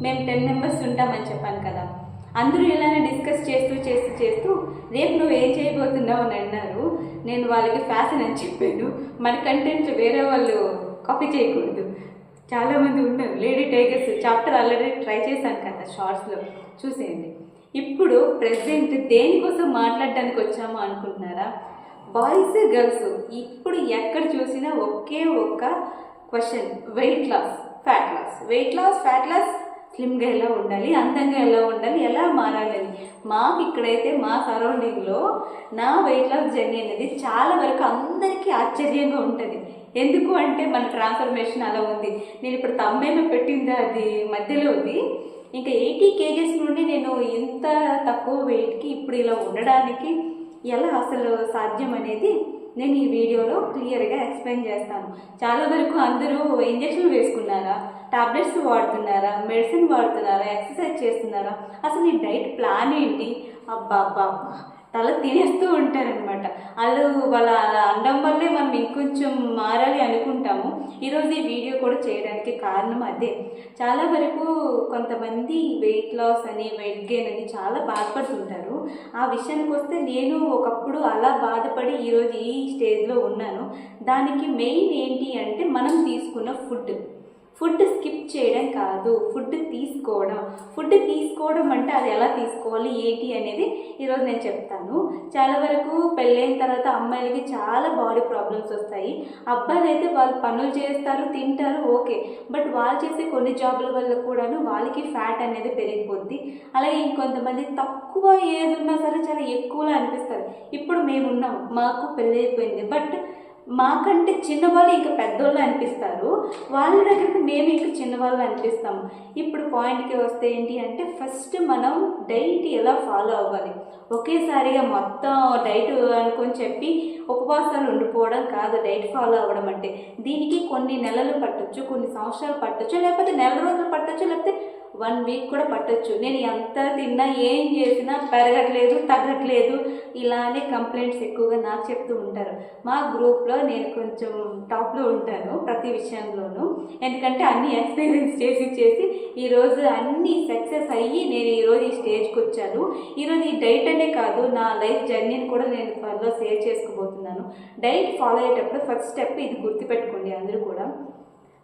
మేము 10 మెంబర్స్ ఉంటామని చెప్పాను కదా. అందరూ ఇలానే డిస్కస్ చేస్తూ రేపు నువ్వు ఏం చేయబోతున్నావు అని అన్నారు. నేను వాళ్ళకి ఫ్యాషన్ అని చెప్పాను. మన కంటెంట్ వేరే వాళ్ళు కాపీ చేయకూడదు. చాలామంది ఉన్నారు lady tigers chapter already try చేశాను కదా షార్ట్స్లో, చూసేయండి. ఇప్పుడు ప్రెసెంట్ దేనికోసం మాట్లాడడానికి వచ్చామో అనుకుంటున్నారా? బాయ్స్ గర్ల్స్ ఇప్పుడు ఎక్కడ చూసినా ఒకే ఒక్క question, weight loss fat loss, స్లిమ్గా ఎలా ఉండాలి, అందంగా ఎలా ఉండాలి, ఎలా మారాలని. మాకు ఇక్కడైతే మా సరౌండింగ్లో నా వెయిట్ లాస్ జర్నీ అనేది చాలా వరకు అందరికీ ఆశ్చర్యంగా ఉంటుంది. ఎందుకు అంటే మన ట్రాన్స్ఫర్మేషన్ అలా ఉంది. నేను ఇప్పుడు తమ్మేలో పెట్టింది అది మధ్యలో ఉంది. ఇంకా 80 kgs నుండి నేను ఇంత తక్కువ వెయిట్కి ఇప్పుడు ఇలా ఉండడానికి ఎలా అసలు సాధ్యం అనేది నేను ఈ వీడియోలో క్లియర్గా ఎక్స్ప్లెయిన్ చేస్తాను. చాలా వరకు అందరూ ఇంజక్షన్లు వేసుకున్నారా, టాబ్లెట్స్ వాడుతున్నారా, మెడిసిన్ వాడుతున్నారా, ఎక్సర్సైజ్ చేస్తున్నారా, అసలు ఈ డైట్ ప్లాన్ ఏంటి, అబ్బా తల తినేస్తూ ఉంటారనమాట. వాళ్ళ అలా అనడం వల్లే మనం ఇంకొంచెం మారాలి అనుకుంటాము. ఈరోజు ఈ వీడియో కూడా చేయడానికి కారణం అదే. చాలా వరకు కొంతమంది వెయిట్ లాస్ అని వెయిట్ గెయిన్ అని చాలా బాధపడుతుంటారు. ఆ విషయానికి వస్తే నేను ఒకప్పుడు అలా బాధపడి ఈరోజు ఈ స్టేజ్లో ఉన్నాను. దానికి మెయిన్ ఏంటి అంటే మనం తీసుకున్న ఫుడ్ స్కిప్ చేయడం కాదు, ఫుడ్ తీసుకోవడం అంటే అది ఎలా తీసుకోవాలి ఏంటి అనేది ఈరోజు నేను చెప్తాను. చాలా వరకు పెళ్ళైన తర్వాత అమ్మాయిలకి చాలా బాడీ ప్రాబ్లమ్స్ వస్తాయి. అబ్బాయిలు అయితే వాళ్ళు పనులు చేస్తారు, తింటారు, ఓకే. బట్ వాళ్ళు చేసే కొన్ని జాబుల వల్ల కూడాను వాళ్ళకి ఫ్యాట్ అనేది పెరిగిపోద్ది. అలాగే ఇంకొంతమంది తక్కువ ఏజ్ ఉన్నా సరే చాలా ఎక్కువలా అనిపిస్తారు. ఇప్పుడు మేమున్నాం, మాకు పెళ్ళి అయిపోయింది, బట్ మాకంటే చిన్నవాళ్ళు ఇంకా పెద్దవాళ్ళు అనిపిస్తారు. వాళ్ళ దగ్గరికి మేము ఇంకా చిన్నవాళ్ళు అనిపిస్తాము. ఇప్పుడు పాయింట్కి వస్తే ఏంటి అంటే ఫస్ట్ మనం డైట్ ఎలా ఫాలో అవ్వాలి. ఒకేసారిగా మొత్తం డైట్ అనుకొని చెప్పి ఉపవాసాలు ఉండిపోవడం కాదు డైట్ ఫాలో అవ్వడం అంటే. దీనికి కొన్ని నెలలు పట్టొచ్చు, కొన్ని సంవత్సరాలు పట్టొచ్చు, లేకపోతే నెల రోజులు పట్టొచ్చు, లేకపోతే 1 వీక్ కూడా పట్టొచ్చు. నేను ఎంత తిన్నా ఏం చేసినా పెరగట్లేదు, తగ్గట్లేదు, ఇలానే కంప్లైంట్స్ ఎక్కువగా నాకు చెప్తూ ఉంటారు. మా గ్రూప్లో నేను కొంచెం టాప్లో ఉంటాను ప్రతి విషయంలోనూ. ఎందుకంటే అన్ని ఎక్స్పీరియన్స్ చేసి ఈరోజు అన్ని సక్సెస్ అయ్యి నేను ఈరోజు ఈ స్టేజ్కి వచ్చాను. ఈరోజు ఈ డైట్ అనే కాదు, నా లైఫ్ జర్నీని కూడా నేను త్వరలో షేర్ చేసుకోబోతున్నాను. డైట్ ఫాలో అయ్యేటప్పుడు ఫస్ట్ స్టెప్ ఇది గుర్తుపెట్టుకోండి అందరూ కూడా.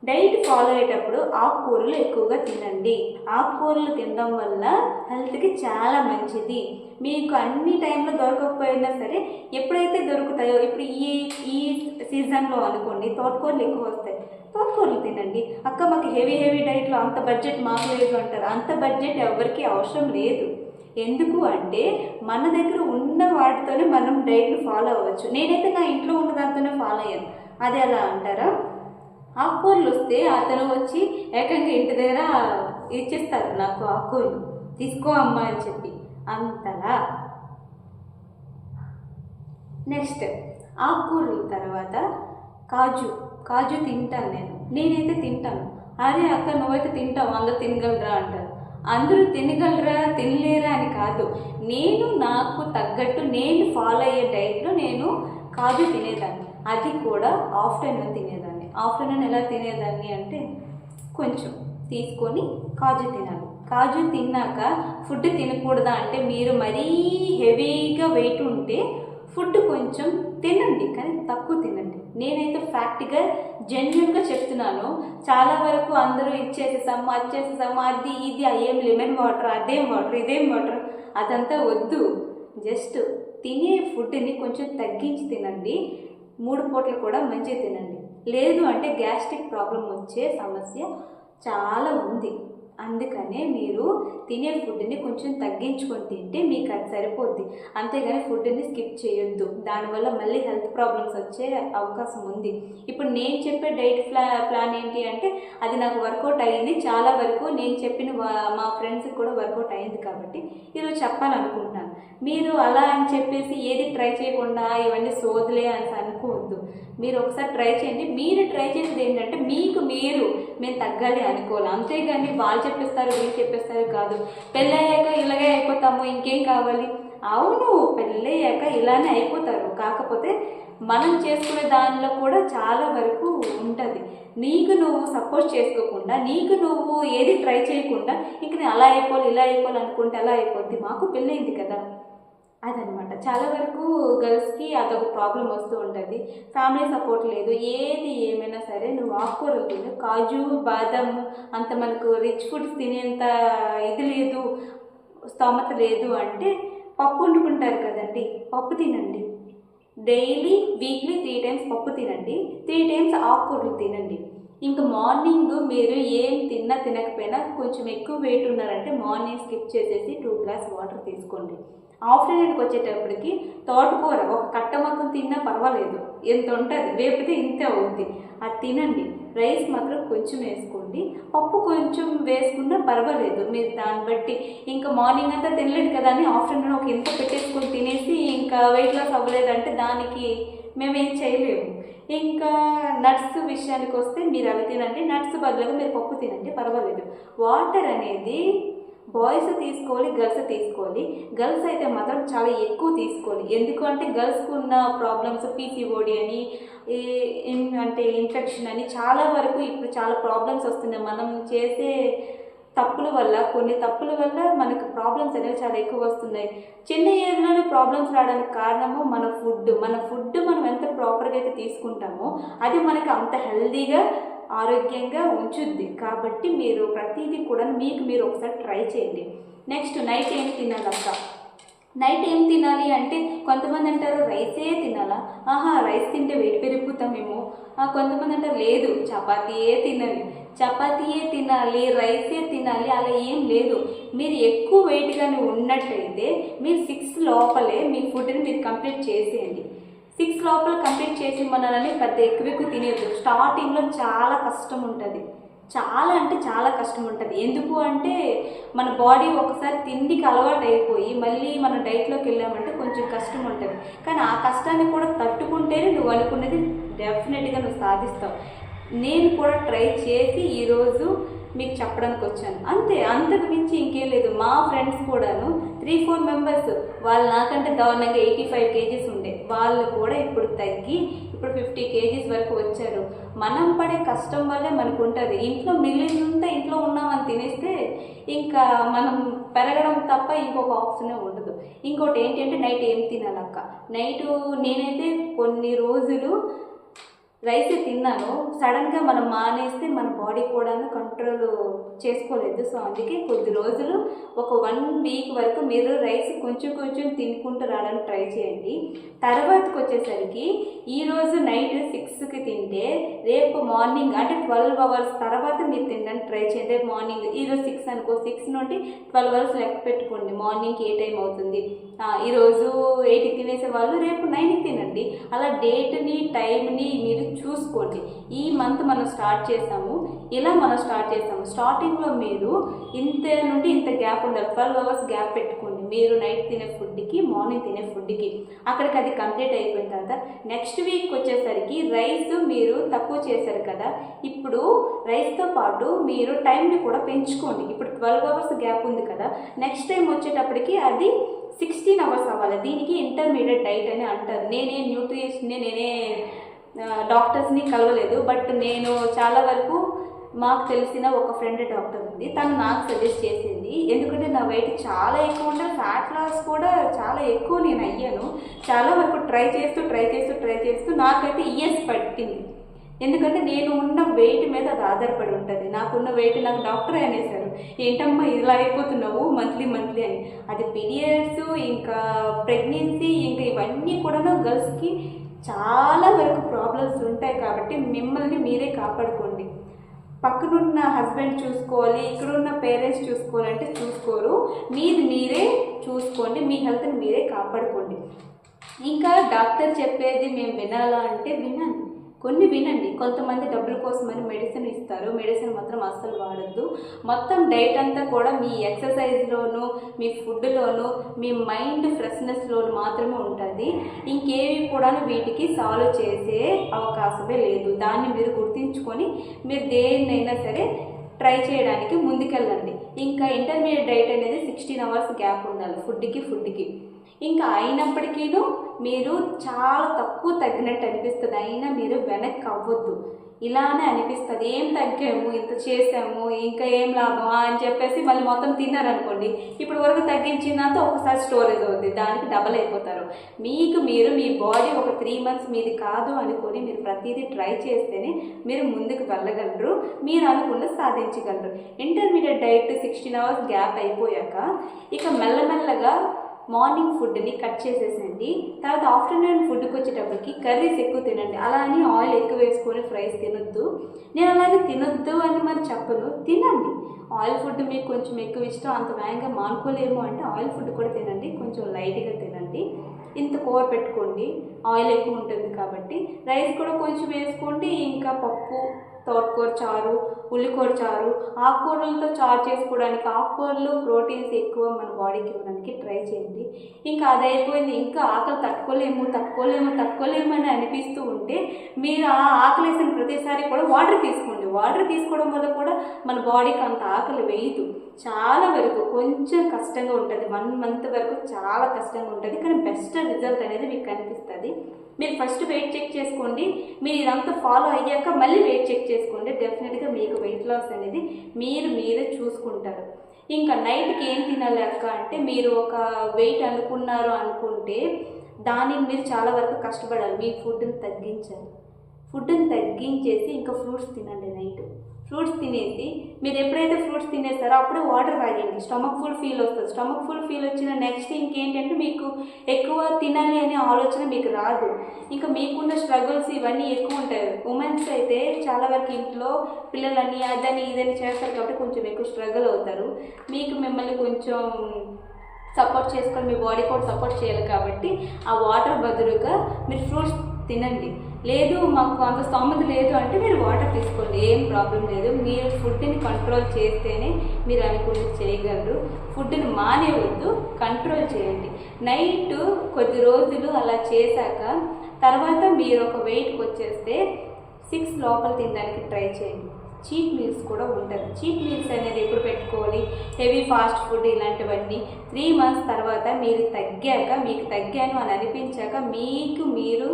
డైట్ ఫాలో అయ్యేటప్పుడు ఆకుకూరలు ఎక్కువగా తినండి. ఆకుకూరలు తినడం వల్ల హెల్త్కి చాలా మంచిది. మీకు అన్ని టైంలో దొరకకపోయినా సరే ఎప్పుడైతే దొరుకుతాయో, ఇప్పుడు ఈ సీజన్లో అనుకోండి తోటకూరలు ఎక్కువ వస్తాయి, తోటకూరలు తినండి. అక్క మాకు హెవీ డైట్లో అంత బడ్జెట్ మాకు లేదు అంటారు. అంత బడ్జెట్ ఎవరికి అవసరం లేదు. ఎందుకు అంటే మన దగ్గర ఉన్న వాటితోనే మనం డైట్లు ఫాలో అవ్వచ్చు. నేనైతే నా ఇంట్లో ఉన్న దాంతోనే ఫాలో అయ్యాను. అది ఎలా అంటారా? ఆకుకూరలు వస్తే అతను వచ్చి ఏకంగా ఇంటి దగ్గర ఇచ్చేస్తారు, నాకు ఆకుకూరలు తీసుకో అమ్మా అని చెప్పి అంతలా. నెక్స్ట్ ఆకుకూరల తర్వాత కాజు తింటాను నేనైతే తింటాను. అరే అక్క నువ్వైతే తింటావు, అందరూ తినగలరా అంటారు. అందరూ తినగలరా తినలేరా అని కాదు, నేను నాకు తగ్గట్టు నేను ఫాలో అయ్యే డైట్లో నేను కాజు తినేదాన్ని. అది కూడా ఆఫ్టర్నూన్ తినేదాన్ని. ఆఫ్టర్నూన్ ఎలా తినేదాన్ని అంటే కొంచెం తీసుకొని కాజు తినాలి. కాజు తిన్నాక ఫుడ్ తినకూడదా అంటే మీరు మరీ హెవీగా వెయిట్ ఉంటే ఫుడ్ కొంచెం తినండి, కానీ తక్కువ తినండి. నేనైతే ఫ్యాక్ట్గా జెన్యున్గా చెప్తున్నాను. చాలా వరకు అందరూ ఇచ్చేసేసాము అది ఇది అయ్యేం లెమన్ వాటర్, అదేం వాటర్, ఇదేం వాటర్, అదంతా వద్దు. జస్ట్ తినే ఫుడ్ని కొంచెం తగ్గించి తినండి. 3 పూటలు కూడా మంచిగా తినండి. లేదు అంటే గ్యాస్ట్రిక్ ప్రాబ్లం వచ్చే సమస్య చాలా ఉంది. అందుకనే మీరు తినే ఫుడ్ని కొంచెం తగ్గించుకొని తింటే మీకు అది సరిపోద్ది. అంతేగాని ఫుడ్ని స్కిప్ చేయొద్దు. దానివల్ల మళ్ళీ హెల్త్ ప్రాబ్లమ్స్ వచ్చే అవకాశం ఉంది. ఇప్పుడు నేను చెప్పే డైట్ ప్లాన్ ఏంటి అంటే అది నాకు వర్కౌట్ అయ్యింది. చాలా వరకు నేను చెప్పిన మా ఫ్రెండ్స్కి కూడా వర్కౌట్ అయింది కాబట్టి ఈరోజు చెప్పాలనుకుంటున్నాను. మీరు అలా అని చెప్పేసి ఏది ట్రై చేయకుండా ఇవన్నీ సోదులే అని అనుకోవద్దు. మీరు ఒకసారి ట్రై చేయండి. మీరు ట్రై చేసేది ఏంటంటే మీకు మేము తగ్గాలి అనుకోవాలి. అంతేగాని వాళ్ళు చెప్పిస్తారు వీళ్ళు చెప్పిస్తారు కాదు. పెళ్ళయ్యాక ఇలాగే అయిపోతాము, ఇంకేం కావాలి? అవును, పెళ్ళయ్యాక ఇలానే అయిపోతారు. కాకపోతే మనం చేసుకునే దానిలో కూడా చాలా వరకు ఉంటుంది. నీకు నువ్వు సపోర్ట్ చేసుకోకుండా, నీకు నువ్వు ఏది ట్రై చేయకుండా ఇంక నేను అలా అయిపోవాలి ఇలా అయిపోవాలి అనుకుంటే ఎలా అయిపోద్ది? మాకు పెళ్ళయింది కదా, అదనమాట. చాలా వరకు గర్ల్స్కి అదొక ప్రాబ్లం వస్తూ ఉంటుంది. ఫ్యామిలీ సపోర్ట్ లేదు. ఏది ఏమైనా సరే నువ్వు ఆకుకూరలు తిను. కాజు బాదం అంత మనకు రిచ్ ఫుడ్స్ తినేంత ఇది లేదు, స్తోమత లేదు అంటే పప్పు వండుకుంటారు కదండి, పప్పు తినండి. డైలీ వీక్లీ 3 times పప్పు తినండి, 3 times ఆకుకూరలు తినండి. ఇంకా మార్నింగ్ మీరు ఏం తిన్నా తినకపోయినా కొంచెం ఎక్కువ వెయిట్ ఉన్నారంటే మార్నింగ్ స్కిప్ చేసేసి 2 glass వాటర్ తీసుకోండి. ఆఫ్టర్నూన్కి వచ్చేటప్పటికి తోటకూర ఒక కట్ట మొత్తం తిన్నా పర్వాలేదు, ఎంత ఉంటుంది, వేపితే ఇంతే అవుద్ది, అది తినండి. రైస్ మాత్రం కొంచెం వేసుకోండి, పప్పు కొంచెం వేసుకున్నా పర్వాలేదు, మీరు దాన్ని బట్టి. ఇంకా మార్నింగ్ అంతా తినలేదు కదా అని ఆఫ్టర్నూన్ ఒక ఇంత పెట్టేసుకొని తినేసి ఇంకా వెయిట్ లాస్ అవ్వలేదంటే దానికి మేమేం చేయలేము. ఇంకా నట్స్ విషయానికి వస్తే మీరు అవి తినండి, నట్స్ బదులుగా మీరు పప్పు తినండి, పర్వాలేదు. వాటర్ అనేది బాయ్స్ తీసుకోవాలి, గర్ల్స్ తీసుకోవాలి. గర్ల్స్ అయితే మాత్రం చాలా ఎక్కువ తీసుకోవాలి. ఎందుకు అంటే గర్ల్స్కి ఉన్న ప్రాబ్లమ్స్ పీసీఓడి అని అంటే ఇన్ఫెక్షన్ అని చాలా వరకు ఇప్పుడు చాలా ప్రాబ్లమ్స్ వస్తున్నాయి. మనం చేసే తప్పుల వల్ల, కొన్ని తప్పుల వల్ల మనకు ప్రాబ్లమ్స్ అనేవి చాలా ఎక్కువ వస్తున్నాయి. చిన్న ఏజ్లోనే ప్రాబ్లమ్స్ రావడానికి కారణము మన ఫుడ్. మనం ఎంత ప్రాపర్గా అయితే తీసుకుంటామో అది మనకు అంత హెల్దీగా ఆరోగ్యంగా ఉంచుద్ది. కాబట్టి మీరు ప్రతిదీ కూడా మీకు మీరు ఒకసారి ట్రై చేయండి. నెక్స్ట్ నైట్ ఏం తినాలక్క? నైట్ ఏం తినాలి అంటే కొంతమంది అంటారు రైసే తినాలా? రైస్ తింటే వెయిట్ పెరిగిపోతామేమో. కొంతమంది అంటారు లేదు చపాతీయే తినాలి, రైసే తినాలి. అలా ఏం లేదు. మీరు ఎక్కువ వెయిట్గానే ఉన్నట్టయితే మీరు 6 లోపలే మీ ఫుడ్ని మీరు కంప్లీట్ చేసేయండి. 6 లోపల కంప్లీట్ చేసి మనల్ని పెద్ద ఎక్కువ తినేది. స్టార్టింగ్లో చాలా కష్టం ఉంటుంది, చాలా అంటే చాలా కష్టం ఉంటుంది. ఎందుకు అంటే మన బాడీ ఒకసారి తిండికి అలవాటు అయిపోయి మళ్ళీ మన డైట్లోకి వెళ్ళామంటే కొంచెం కష్టం ఉంటుంది. కానీ ఆ కష్టాన్ని కూడా తట్టుకుంటేనే నువ్వు అనుకున్నది డెఫినెట్గా నువ్వు సాధిస్తావు. నేను కూడా ట్రై చేసి ఈరోజు మీకు చెప్పడానికి వచ్చాను అంతే, అంతకు మించి ఇంకేం లేదు. మా ఫ్రెండ్స్ కూడాను 3-4 మెంబర్స్ వాళ్ళు నాకంటే దారుణంగా 85 kgs ఉండే వాళ్ళు కూడా ఇప్పుడు తగ్గి ఇప్పుడు 50 kgs వరకు వచ్చారు. మనం పడే కష్టం వల్లే మనకు ఉంటుంది. ఇంట్లో మిగిలినంతా ఇంట్లో ఉన్నామని తినేస్తే ఇంకా మనం పెరగడం తప్ప ఇంకొక ఆప్షనే ఉండదు. ఇంకోటి ఏంటంటే నైట్ ఏం తినాలక్క? నైటు నేనైతే కొన్ని రోజులు రైస్ తిన్నాను, సడన్గా మనం మానేస్తే మన బాడీ కూడా కంట్రోల్ చేసుకోలేదు. సో అందుకే కొద్ది రోజులు ఒక 1 వీక్ వరకు మీరు రైస్ కొంచెం తినుకుంటూ రావడానికి ట్రై చేయండి. తర్వాతకి వచ్చేసరికి ఈరోజు నైట్ 6కి తింటే రేపు మార్నింగ్ అంటే 12 hours తర్వాత మీరు తినడానికి ట్రై చేయండి. రేపు మార్నింగ్ ఈరోజు 6 అనుకో, 6 నుండి 12 hours లెక్క పెట్టుకోండి మార్నింగ్కి ఏ టైం అవుతుంది. ఈరోజు 8కి తినేసే వాళ్ళు రేపు 9కి తినండి. అలా డేట్ని టైంని మీరు చూసుకోండి. ఈ మంత్ మనం స్టార్ట్ చేసాము, స్టార్టింగ్లో మీరు ఇంత నుండి ఇంత గ్యాప్ ఉండాలి, 12 hours గ్యాప్ పెట్టుకోండి మీరు నైట్ తినే ఫుడ్కి మార్నింగ్ తినే ఫుడ్కి. అక్కడికి అది కంప్లీట్ అయిపోయిన తర్వాత నెక్స్ట్ వీక్ వచ్చేసరికి రైస్ మీరు తక్కువ చేశారు కదా, ఇప్పుడు రైస్తో పాటు మీరు టైంని కూడా పెంచుకోండి. ఇప్పుడు 12 hours గ్యాప్ ఉంది కదా, నెక్స్ట్ టైం వచ్చేటప్పటికి అది 16 hours అవ్వాలి. దీనికి ఇంటర్మీడియట్ డైట్ అని అంటారు. నేనే డాక్టర్స్ని కలవలేదు, బట్ నేను చాలా వరకు మాకు తెలిసిన ఒక ఫ్రెండ్ డాక్టర్ ఉంది, తను నాకు సజెస్ట్ చేసింది. ఎందుకంటే నా వెయిట్ చాలా ఎక్కువ ఉంటే ఫ్యాట్ లాస్ కూడా చాలా ఎక్కువ నేను అయ్యాను. చాలా వరకు ట్రై చేస్తూ నాకైతే ఇయర్స్ పట్టింది. ఎందుకంటే నేను ఉన్న వెయిట్ మీద అది ఆధారపడి ఉంటుంది. నాకున్న వెయిట్ నాకు డాక్టర్ అనేసారు, ఏంటమ్మా ఇలా అయిపోతున్నావు మంత్లీ అని. అది పీరియడ్స్, ఇంకా ప్రెగ్నెన్సీ, ఇంకా ఇవన్నీ కూడా గర్ల్స్కి చాలా వరకు ప్రాబ్లమ్స్ ఉంటాయి. కాబట్టి మిమ్మల్ని మీరే కాపాడుకోండి. పక్కనున్న హస్బెండ్ చూసుకోవాలి, ఇక్కడున్న పేరెంట్స్ చూసుకోవాలంటే చూసుకోరు. మీరే చూసుకోండి, మీ హెల్త్ని మీరే కాపాడుకోండి. ఇంకా డాక్టర్ చెప్పేది మేము వినాలా అంటే వినండి. కొంతమంది డబ్బుల కోసమని మెడిసిన్ ఇస్తారు, మెడిసిన్ మాత్రం అస్సలు వాడద్దు. మొత్తం డైట్ అంతా కూడా మీ ఎక్సర్సైజ్లోను, మీ ఫుడ్లోను, మీ మైండ్ ఫ్రెష్నెస్లోను మాత్రమే ఉంటుంది. ఇంకేవి కూడా వీటికి సాల్వ్ చేసే అవకాశమే లేదు. దాన్ని మీరు గుర్తించుకొని మీరు దేన్నైనా సరే ట్రై చేయడానికి ముందుకెళ్ళండి. ఇంకా ఇంటర్మీడియట్ డైట్ అనేది 16 అవర్స్ గ్యాప్ ఉండాలి ఫుడ్కి. ఇంకా అయినప్పటికీను మీరు చాలా తక్కువ తగ్గినట్టు అనిపిస్తుంది, అయినా మీరు వెనక్కి అవ్వద్దు. ఇలానే అనిపిస్తుంది, ఏం తగ్గాము, ఇంత చేసాము, ఇంకా ఏం లాభమా అని చెప్పేసి మళ్ళీ మొత్తం తిన్నారనుకోండి, ఇప్పుడు వరకు తగ్గించినంత ఒకసారి స్టోరేజ్ అవుతుంది, దానికి డబల్ అయిపోతారు. మీరు మీ బాడీ ఒక 3 months మీది కాదు అనుకొని మీరు ప్రతిదీ ట్రై చేస్తేనే మీరు ముందుకు వెళ్ళగలరు, మీరు అనుకున్నది సాధించగలరు. ఇంటర్మీడియట్ డైట్ 16 అవర్స్ గ్యాప్ అయిపోయాక ఇక మెల్లమెల్లగా మార్నింగ్ ఫుడ్ని కట్ చేసేసండి. తర్వాత ఆఫ్టర్నూన్ ఫుడ్కి వచ్చేటప్పటికి కర్రీస్ ఎక్కువ తినండి. అలా అని ఆయిల్ ఎక్కువ వేసుకొని ఫ్రైస్ తినొద్దు. నేను అలాగే తినొద్దు అని మరి చెప్పను, తినండి. ఆయిల్ ఫుడ్ మీకు కొంచెం ఎక్కువ ఇష్టం, అంత వేగంగా మానుకోలేము అంటే ఆయిల్ ఫుడ్ కూడా తినండి, కొంచెం లైట్గా తినండి. ఇంత కూర పెట్టుకోండి, ఆయిల్ ఎక్కువ ఉంటుంది కాబట్టి. రైస్ కూడా కొంచెం వేసుకోండి. ఇంకా పప్పు, తోటకూర చారు, ఉల్లికూర చారు, ఆకుకూరలతో చారు చేసుకోవడానికి, ఆకుకూరలు ప్రోటీన్స్ ఎక్కువ మన బాడీకి ఇవ్వడానికి ట్రై చేయండి. ఇంకా అది అయిపోయింది, ఇంకా ఆకలి తట్టుకోలేము అని అనిపిస్తూ ఉంటే మీరు ఆ ఆకలి వేసిన ప్రతిసారి కూడా వాటర్ తీసుకోండి. వాటర్ తీసుకోవడం వల్ల కూడా మన బాడీకి అంత ఆకలి వేయదు. చాలా వరకు కొంచెం కష్టంగా ఉంటుంది, 1 month వరకు చాలా కష్టంగా ఉంటుంది, కానీ బెస్ట్ రిజల్ట్ అనేది మీకు కనిపిస్తుంది. మీరు ఫస్ట్ వెయిట్ చెక్ చేసుకోండి. మీరు ఇదంతా ఫాలో అయ్యాక మళ్ళీ వెయిట్ చెక్ చేసుకోండి. డెఫినెట్గా మీకు వెయిట్ లాస్ అనేది మీరే చూసుకుంటారు. ఇంకా నైట్కి ఏం తినాలి అక్క అంటే, మీరు ఒక వెయిట్ అనుకుంటే దానికి మీరు చాలా వరకు కష్టపడాలి. మీ ఫుడ్ని తగ్గించేసి ఇంకా ఫ్రూట్స్ తినండి. నైట్ ఫ్రూట్స్ తినేసి మీరు ఎప్పుడైతే ఫ్రూట్స్ తినేస్తారో అప్పుడే వాటర్ తాగండి. స్టమక్ ఫుల్ ఫీల్ వస్తుంది. స్టమక్ ఫుల్ ఫీల్ వచ్చిన నెక్స్ట్ ఇంకేంటంటే మీకు ఎక్కువ తినాలి అనే ఆలోచన మీకు రాదు. ఇంకా మీకున్న స్ట్రగుల్స్ ఇవన్నీ ఎక్కువ ఉంటాయి. ఉమెన్స్ అయితే చాలా వరకు ఇంట్లో పిల్లలని అదని ఇదని చేస్తారు కాబట్టి కొంచెం ఎక్కువ స్ట్రగుల్ అవుతారు. మిమ్మల్ని కొంచెం సపోర్ట్ చేసుకొని మీ బాడీ కూడా సపోర్ట్ చేయాలి కాబట్టి ఆ వాటర్ బదులుగా మీరు ఫ్రూట్స్ తినండి. లేదు మాకు అంత స్తోమత లేదు అంటే మీరు వాటర్ తీసుకోండి, ఏం ప్రాబ్లం లేదు. మీరు ఫుడ్ని కంట్రోల్ చేస్తేనే మీరు అనుకున్నది చేయగలరు. ఫుడ్ని మానేవద్దు, కంట్రోల్ చేయండి. నైట్ కొద్ది రోజులు అలా చేశాక తర్వాత మీరు ఒక వెయిట్కి వచ్చేస్తే 6 లోపల తినడానికి ట్రై చేయండి. చీట్ మీల్స్ కూడా ఉంటుంది. చీట్ మీల్స్ అనేది ఎప్పుడు పెట్టుకోవాలి, హెవీ ఫాస్ట్ ఫుడ్ ఇలాంటివన్నీ 3 months తర్వాత మీరు మీకు తగ్గాను అని అనిపించాక మీరు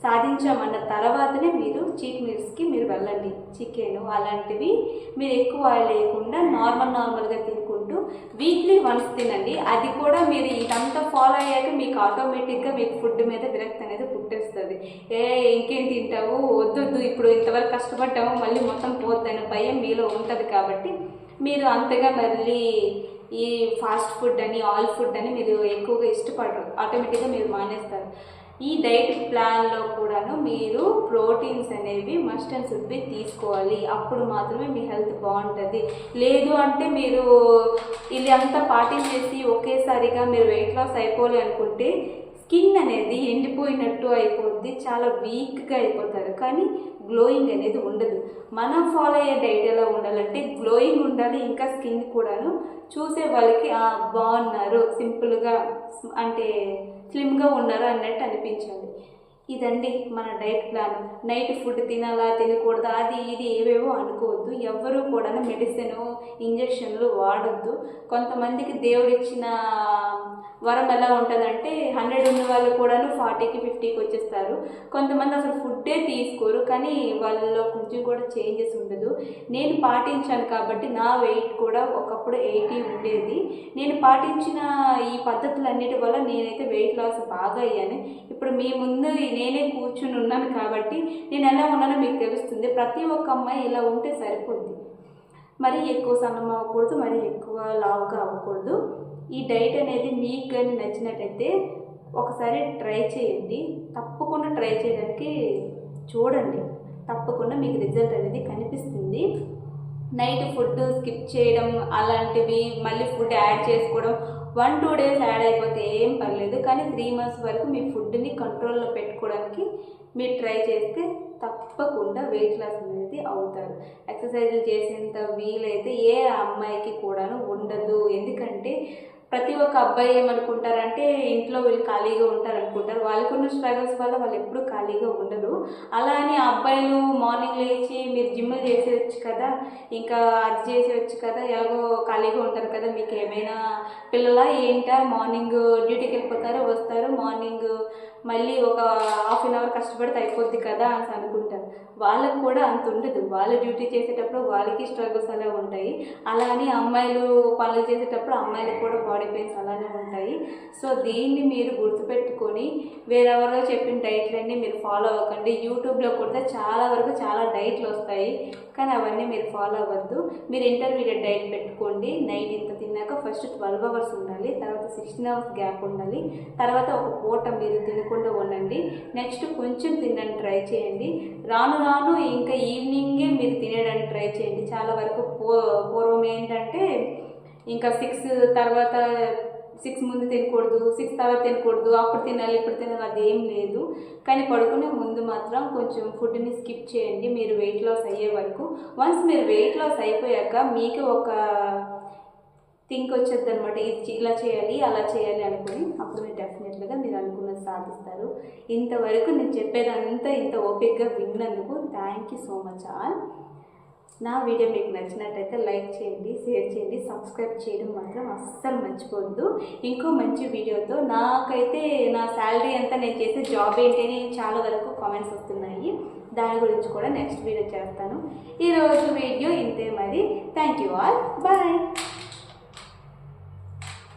సాధించామన్న తర్వాతనే మీరు చీట్ మీల్స్కి మీరు వెళ్ళండి. చికెన్ అలాంటివి మీరు ఎక్కువ ఆయిల్ లేకుండా నార్మల్గా తినుకుంటూ వీక్లీ వన్స్ తినండి. అది కూడా మీరు ఇదంతా ఫాలో అయ్యాక మీకు ఆటోమేటిక్గా మీకు ఫుడ్ మీద విరక్తి అనేది పుట్టేస్తుంది. ఇంకేం తింటావు, వద్దు ఇప్పుడు ఇంతవరకు కష్టపడ్డాము మళ్ళీ మొత్తం పోద్దనే భయం మీలో ఉంటుంది. కాబట్టి మీరు అంతగా మళ్ళీ ఈ ఫాస్ట్ ఫుడ్ అని ఆయిల్ ఫుడ్ అని మీరు ఎక్కువగా ఇష్టపడరు, ఆటోమేటిక్గా మీరు మానేస్తారు. ఈ డైట్ ప్లాన్లో కూడాను మీరు ప్రోటీన్స్ అనేవి మస్ట్ అండ్ షుడ్ బి తీసుకోవాలి. అప్పుడు మాత్రమే మీ హెల్త్ బాగుంటుంది. లేదు అంటే మీరు ఇది అంతా పాటించేసి ఒకేసారిగా మీరు వెయిట్ లాస్ అయిపోవాలి అనుకుంటే స్కిన్ అనేది ఎండిపోయినట్టు అయిపోద్ది, చాలా వీక్గా అయిపోతారు, కానీ గ్లోయింగ్ అనేది ఉండదు. మనం ఫాలో అయ్యే డైట్ ఎలా ఉండాలంటే గ్లోయింగ్ ఉండాలి, ఇంకా స్కిన్ కూడాను చూసే వాళ్ళకి బాగున్నారు, సింపుల్గా అంటే స్లిమ్గా ఉన్నారు అన్నట్టు అనిపించాలి. ఇదండి మన డైట్ ప్లాన్. నైట్ ఫుడ్ తినాలా తినకూడదా అది ఇది ఏవేవో అనుకోవద్దు. ఎవరు కూడా మెడిసిన్ ఇంజక్షన్లు వాడొద్దు. కొంతమందికి దేవుడిచ్చిన వరం ఎలా ఉంటుందంటే 100 ఉన్న వాళ్ళు కూడాను 40కి 50కి వచ్చేస్తారు. కొంతమంది అసలు ఫుడ్డే తీసుకోరు, కానీ వాళ్ళలో కొంచెం కూడా చేంజెస్ ఉండదు. నేను పాటించాను కాబట్టి నా వెయిట్ కూడా ఒకప్పుడు 80 ఉండేది. నేను పాటించిన ఈ పద్ధతులన్నిటి వల్ల నేనైతే వెయిట్ లాస్ బాగా అయ్యాను. ఇప్పుడు మీ ముందు నేనే కూర్చుని ఉన్నాను కాబట్టి నేను ఎలా ఉన్నానో మీకు తెలుస్తుంది. ప్రతి ఒక్క అమ్మాయి ఇలా ఉంటే సరిపోద్ది. మరీ ఎక్కువ సన్నం అవ్వకూడదు, మరీ ఎక్కువ లావుగా అవ్వకూడదు. ఈ డైట్ అనేది మీకు కానీ నచ్చినట్టయితే ఒకసారి ట్రై చేయండి. తప్పకుండా ట్రై చేయడానికి చూడండి, తప్పకుండా మీకు రిజల్ట్ అనేది కనిపిస్తుంది. నైట్ ఫుడ్ స్కిప్ చేయడం అలాంటివి, మళ్ళీ ఫుడ్ యాడ్ చేసుకోవడం 1-2 days యాడ్ అయిపోతే ఏం పర్లేదు, కానీ 3 months వరకు మీ ఫుడ్ని కంట్రోల్లో పెట్టుకోవడానికి మీరు ట్రై చేస్తే తప్పకుండా వెయిట్ లాస్ అనేది అవుతారు. ఎక్సర్సైజులు చేసేంత వీలైతే ఏ అమ్మాయికి కూడాను ఉండదు. ఎందుకంటే ప్రతి ఒక్క అబ్బాయి ఏమనుకుంటారంటే ఇంట్లో వీళ్ళు ఖాళీగా ఉంటారు అనుకుంటారు. వాళ్ళకున్న స్ట్రగల్స్ వల్ల వాళ్ళు ఎప్పుడూ ఖాళీగా ఉండరు. అలా అని అబ్బాయిలు మార్నింగ్ లేచి మీరు జిమ్లు చేసేయచ్చు కదా, ఇంకా అది చేసేయచ్చు కదా, ఎలాగో ఖాళీగా ఉంటారు కదా, మీకు ఏమైనా పిల్లలా ఏంటా, మార్నింగ్ డ్యూటీకి వెళ్ళిపోతారు, వస్తారు, మార్నింగ్ మళ్ళీ ఒక హాఫ్ అన్ అవర్ కష్టపడితే అయిపోద్ది కదా అని అనుకుంటారు. వాళ్ళకు కూడా అంత ఉండదు. వాళ్ళు డ్యూటీ చేసేటప్పుడు వాళ్ళకి స్ట్రగుల్స్ అలా ఉంటాయి. అలా అని అమ్మాయిలు పనులు చేసేటప్పుడు అమ్మాయిలకు కూడా బాడీ పెయిన్స్ అలానే ఉంటాయి. సో దీన్ని మీరు గుర్తుపెట్టుకొని వేరెవరో చెప్పిన డైట్లన్నీ మీరు ఫాలో అవ్వకండి. యూట్యూబ్లో కొడితే చాలా వరకు చాలా డైట్లు వస్తాయి, కానీ అవన్నీ మీరు ఫాలో అవ్వద్దు. మీరు ఇంటర్మీడియట్ డైట్ పెట్టుకోండి. నైట్ ఇంత తిన్నాక ఫస్ట్ 12 అవర్స్ ఉండాలి, తర్వాత 16 అవర్స్ గ్యాప్ ఉండాలి, తర్వాత ఒక పూట మీరు తినకుండా ఉండండి. నెక్స్ట్ కొంచెం తినడానికి ట్రై చేయండి. రాను రాను ఇంకా ఈవినింగే మీరు తినేయడానికి ట్రై చేయండి. చాలా వరకు పూర్వం ఏంటంటే ఇంకా 6 తర్వాత 6 ముందు తినకూడదు, 6 తర్వాత తినకూడదు, అప్పుడు తినాలి ఇప్పుడు తినాలి, అది ఏం లేదు. కానీ పడుకునే ముందు మాత్రం కొంచెం ఫుడ్ని స్కిప్ చేయండి మీరు వెయిట్ లాస్ అయ్యే వరకు. వన్స్ మీరు వెయిట్ లాస్ అయిపోయాక మీకు ఒక థింక్ వచ్చేది అనమాట, ఇది ఇలా చేయాలి అలా చేయాలి అనుకుని, అప్పుడు మీరు డెఫినెట్గా మీరు అనుకున్నది సాధిస్తారు. ఇంతవరకు నేను చెప్పేదంతా ఇంత ఓపికగా విన్నందుకు thank you so much all. నా వీడియో మీకు నచ్చినట్టయితే లైక్ చేయండి, షేర్ చేయండి, సబ్స్క్రైబ్ చేయడం మాత్రం అస్సలు మర్చిపోవద్దు. ఇంకో మంచి వీడియోతో, నాకైతే నా శాలరీ ఎంత, నేను చేసే జాబ్ ఏంటి అని చాలా వరకు కామెంట్స్ వస్తున్నాయి. దాని గురించి కూడా నెక్స్ట్ వీడియో చేస్తాను. ఈరోజు వీడియో ఇంతే మరి. Thank you all, bye.